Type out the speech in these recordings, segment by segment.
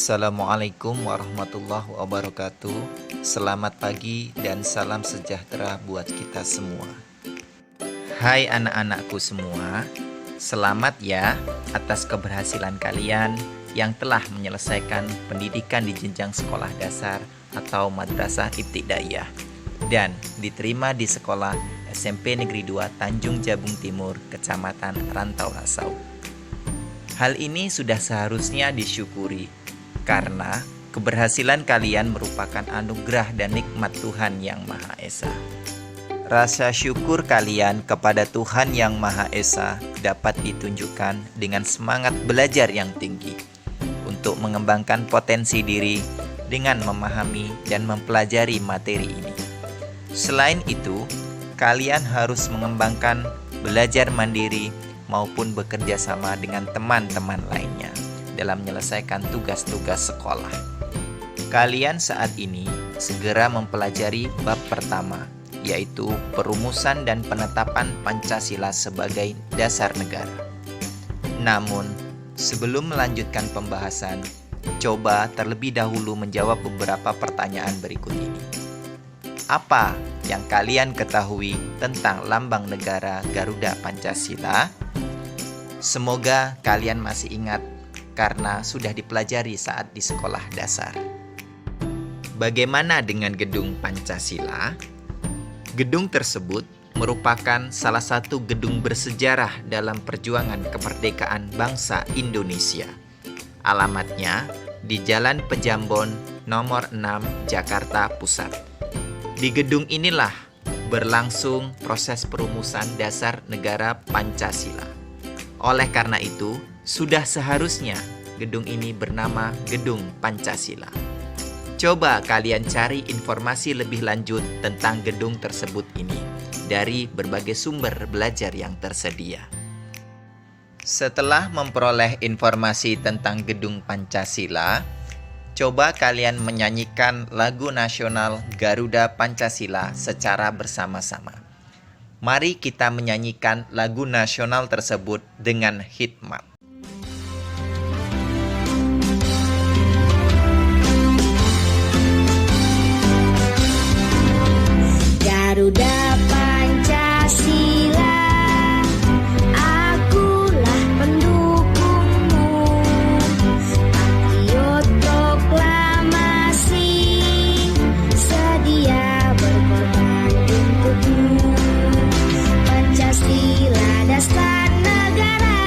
Assalamualaikum warahmatullahi wabarakatuh. Selamat pagi dan salam sejahtera buat kita semua. Hai anak-anakku semua, selamat ya atas keberhasilan kalian yang telah menyelesaikan pendidikan di jenjang sekolah dasar atau madrasah ibtidaiyah dan diterima di sekolah SMP Negeri 2 Tanjung Jabung Timur, Kecamatan Rantau Rasau. Hal ini sudah seharusnya disyukuri karena keberhasilan kalian merupakan anugerah dan nikmat Tuhan Yang Maha Esa. Rasa syukur kalian kepada Tuhan Yang Maha Esa dapat ditunjukkan dengan semangat belajar yang tinggi untuk mengembangkan potensi diri dengan memahami dan mempelajari materi ini. Selain itu, kalian harus mengembangkan belajar mandiri maupun bekerja sama dengan teman-teman lainnya dalam menyelesaikan tugas-tugas sekolah. Kalian saat ini segera mempelajari bab pertama, yaitu perumusan dan penetapan Pancasila sebagai dasar negara. Namun, sebelum melanjutkan pembahasan, coba terlebih dahulu menjawab beberapa pertanyaan berikut ini. Apa yang kalian ketahui tentang lambang negara Garuda Pancasila? Semoga kalian masih ingat karena sudah dipelajari saat di sekolah dasar. Bagaimana dengan Gedung Pancasila? Gedung tersebut merupakan salah satu gedung bersejarah dalam perjuangan kemerdekaan bangsa Indonesia. Alamatnya di Jalan Pejambon nomor 6 Jakarta Pusat. Di gedung inilah berlangsung proses perumusan dasar negara Pancasila. Oleh karena itu, sudah seharusnya gedung ini bernama Gedung Pancasila. Coba kalian cari informasi lebih lanjut tentang gedung tersebut ini dari berbagai sumber belajar yang tersedia. Setelah memperoleh informasi tentang Gedung Pancasila, coba kalian menyanyikan lagu nasional Garuda Pancasila secara bersama-sama. Mari kita menyanyikan lagu nasional tersebut dengan hikmat. Garuda Pancasila, akulah pendukungmu. Patriot proklamasi, sedia berkorban untukmu. Pancasila dasar negara,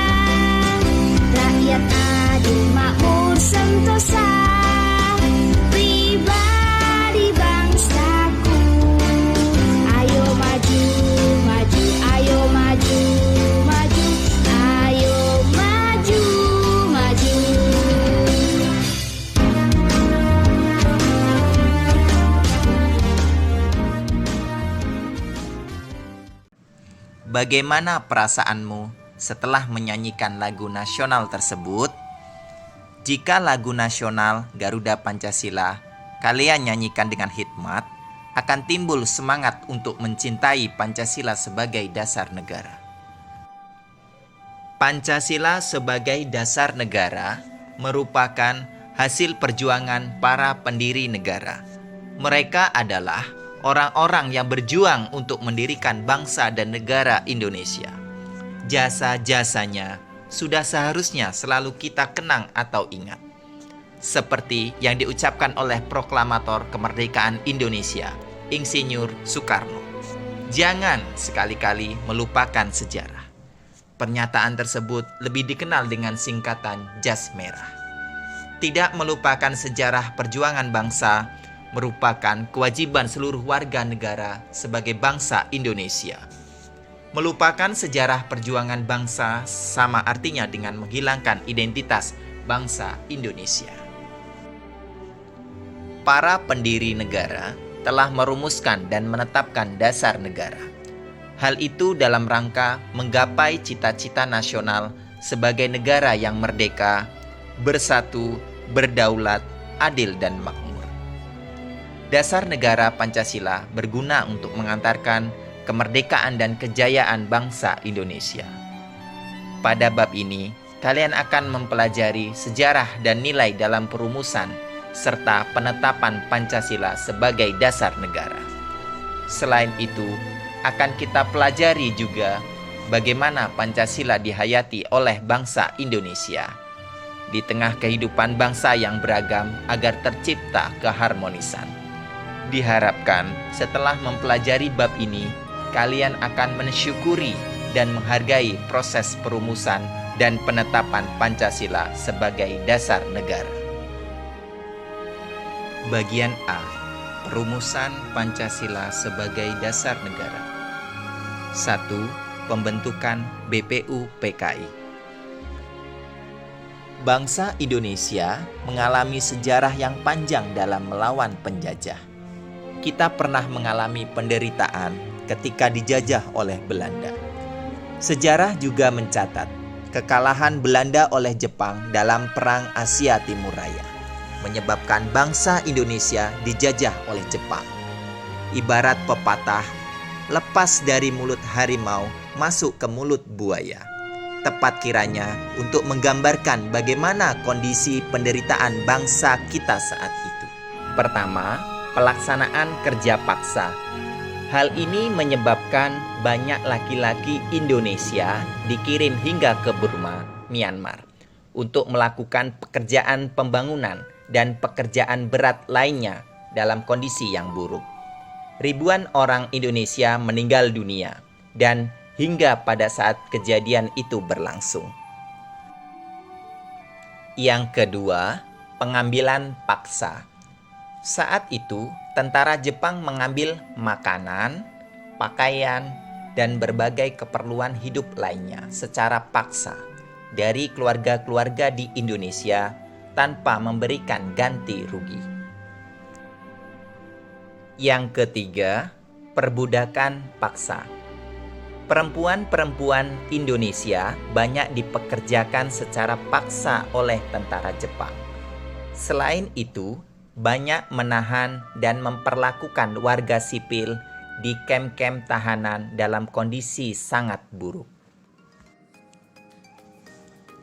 rakyat adil makmur sentosa. Bagaimana perasaanmu setelah menyanyikan lagu nasional tersebut? Jika lagu nasional Garuda Pancasila kalian nyanyikan dengan hikmat, akan timbul semangat untuk mencintai Pancasila sebagai dasar negara. Pancasila sebagai dasar negara merupakan hasil perjuangan para pendiri negara. Mereka adalah orang-orang yang berjuang untuk mendirikan bangsa dan negara Indonesia. Jasa-jasanya sudah seharusnya selalu kita kenang atau ingat. Seperti yang diucapkan oleh proklamator kemerdekaan Indonesia, Insinyur Soekarno. Jangan sekali-kali melupakan sejarah. Pernyataan tersebut lebih dikenal dengan singkatan Jas Merah. Tidak melupakan sejarah perjuangan bangsa merupakan kewajiban seluruh warga negara sebagai bangsa Indonesia. Melupakan sejarah perjuangan bangsa sama artinya dengan menghilangkan identitas bangsa Indonesia. Para pendiri negara telah merumuskan dan menetapkan dasar negara. Hal itu dalam rangka menggapai cita-cita nasional sebagai negara yang merdeka, bersatu, berdaulat, adil, dan makmur. Dasar negara Pancasila berguna untuk mengantarkan kemerdekaan dan kejayaan bangsa Indonesia. Pada bab ini, kalian akan mempelajari sejarah dan nilai dalam perumusan serta penetapan Pancasila sebagai dasar negara. Selain itu, akan kita pelajari juga bagaimana Pancasila dihayati oleh bangsa Indonesia di tengah kehidupan bangsa yang beragam agar tercipta keharmonisan. Diharapkan setelah mempelajari bab ini, kalian akan mensyukuri dan menghargai proses perumusan dan penetapan Pancasila sebagai dasar negara. Bagian A. Perumusan Pancasila sebagai dasar negara. 1. Pembentukan BPU PKI. Bangsa Indonesia mengalami sejarah yang panjang dalam melawan penjajah. Kita pernah mengalami penderitaan ketika dijajah oleh Belanda. Sejarah juga mencatat kekalahan Belanda oleh Jepang dalam Perang Asia Timur Raya, menyebabkan bangsa Indonesia dijajah oleh Jepang. Ibarat pepatah, lepas dari mulut harimau, masuk ke mulut buaya. Tepat kiranya untuk menggambarkan bagaimana kondisi penderitaan bangsa kita saat itu. Pertama, pelaksanaan kerja paksa. Hal ini menyebabkan banyak laki-laki Indonesia dikirim hingga ke Burma, Myanmar, untuk melakukan pekerjaan pembangunan dan pekerjaan berat lainnya dalam kondisi yang buruk. Ribuan orang Indonesia meninggal dunia dan hingga pada saat kejadian itu berlangsung. Yang kedua, pengambilan paksa. Saat itu, tentara Jepang mengambil makanan, pakaian, dan berbagai keperluan hidup lainnya secara paksa dari keluarga-keluarga di Indonesia tanpa memberikan ganti rugi. Yang ketiga, perbudakan paksa. Perempuan-perempuan Indonesia banyak dipekerjakan secara paksa oleh tentara Jepang. Selain itu, banyak menahan dan memperlakukan warga sipil di kem-kem tahanan dalam kondisi sangat buruk.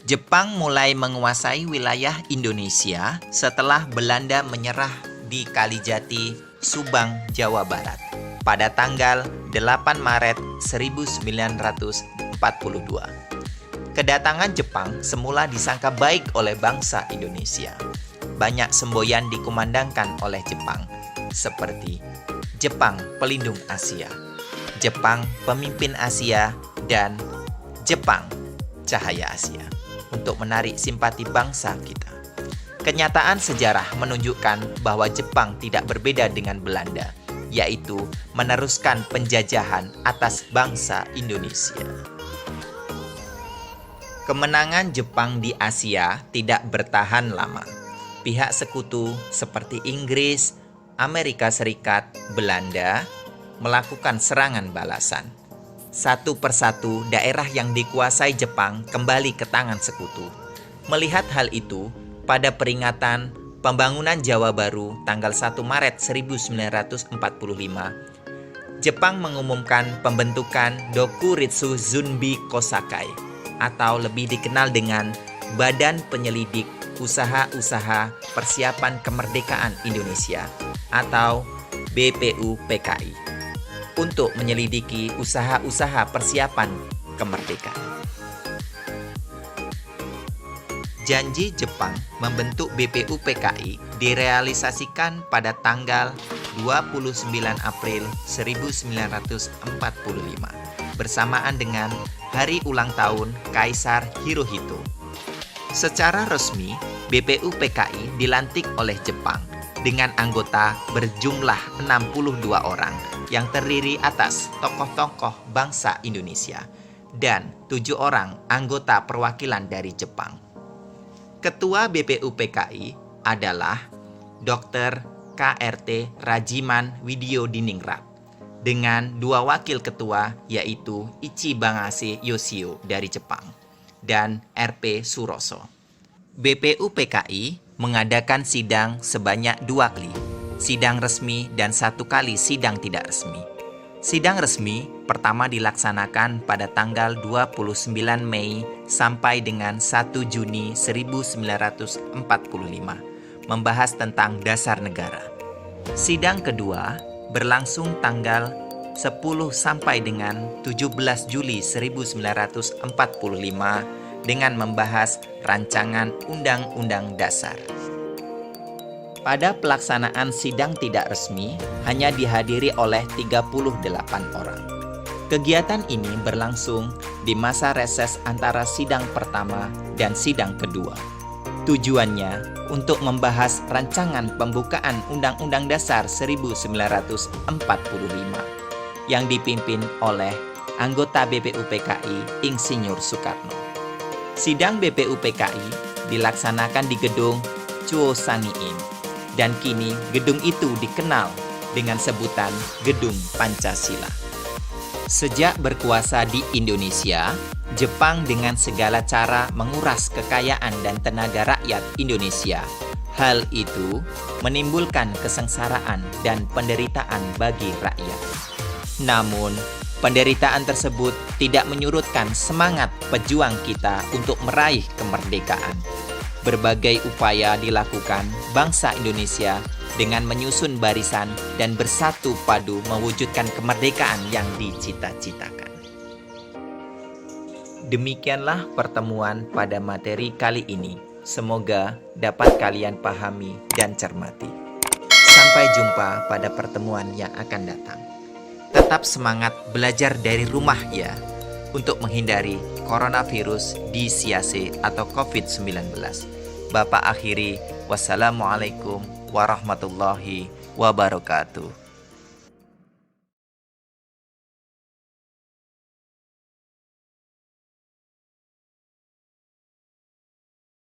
Jepang mulai menguasai wilayah Indonesia setelah Belanda menyerah di Kalijati, Subang, Jawa Barat pada tanggal 8 Maret 1942. Kedatangan Jepang semula disangka baik oleh bangsa Indonesia. Banyak semboyan dikumandangkan oleh Jepang, seperti Jepang Pelindung Asia, Jepang Pemimpin Asia, dan Jepang Cahaya Asia, untuk menarik simpati bangsa kita. Kenyataan sejarah menunjukkan bahwa Jepang tidak berbeda dengan Belanda, yaitu meneruskan penjajahan atas bangsa Indonesia. Kemenangan Jepang di Asia tidak bertahan lama. Pihak sekutu seperti Inggris, Amerika Serikat, Belanda melakukan serangan balasan. Satu persatu daerah yang dikuasai Jepang kembali ke tangan sekutu. Melihat hal itu, pada peringatan pembangunan Jawa Baru tanggal 1 Maret 1945, Jepang mengumumkan pembentukan Dokuritsu Zunbi Kosakai, atau lebih dikenal dengan Badan Penyelidik Usaha-Usaha Persiapan Kemerdekaan Indonesia atau BPU PKI untuk menyelidiki usaha-usaha persiapan kemerdekaan. Janji Jepang membentuk BPU PKI direalisasikan pada tanggal 29 April 1945 bersamaan dengan hari ulang tahun Kaisar Hirohito. Secara resmi, BPU PKI dilantik oleh Jepang dengan anggota berjumlah 62 orang yang terdiri atas tokoh-tokoh bangsa Indonesia dan 7 orang anggota perwakilan dari Jepang. Ketua BPU PKI adalah Dr. KRT Rajiman Widyodiningrat dengan 2 wakil ketua yaitu Ichibangase Yoshio dari Jepang dan RP Suroso. BPU PKI mengadakan sidang sebanyak 2 kali, sidang resmi dan 1 kali sidang tidak resmi. Sidang resmi pertama dilaksanakan pada tanggal 29 Mei sampai dengan 1 Juni 1945, membahas tentang dasar negara. Sidang kedua berlangsung tanggal 10 sampai dengan 17 Juli 1945 dengan membahas rancangan Undang-Undang Dasar. Pada pelaksanaan sidang tidak resmi hanya dihadiri oleh 38 orang. Kegiatan ini berlangsung di masa reses antara sidang pertama dan sidang kedua. Tujuannya untuk membahas rancangan pembukaan Undang-Undang Dasar 1945 yang dipimpin oleh anggota BPUPKI Insinyur Soekarno. Sidang BPUPKI dilaksanakan di gedung Chuo Saniin dan kini gedung itu dikenal dengan sebutan Gedung Pancasila. Sejak berkuasa di Indonesia, Jepang dengan segala cara menguras kekayaan dan tenaga rakyat Indonesia. Hal itu menimbulkan kesengsaraan dan penderitaan bagi rakyat. Namun, penderitaan tersebut tidak menyurutkan semangat pejuang kita untuk meraih kemerdekaan. Berbagai upaya dilakukan bangsa Indonesia dengan menyusun barisan dan bersatu padu mewujudkan kemerdekaan yang dicita-citakan. Demikianlah pertemuan pada materi kali ini. Semoga dapat kalian pahami dan cermati. Sampai jumpa pada pertemuan yang akan datang. Tetap semangat belajar dari rumah ya, untuk menghindari coronavirus DCAC atau COVID-19. Bapak akhiri, wassalamualaikum warahmatullahi wabarakatuh.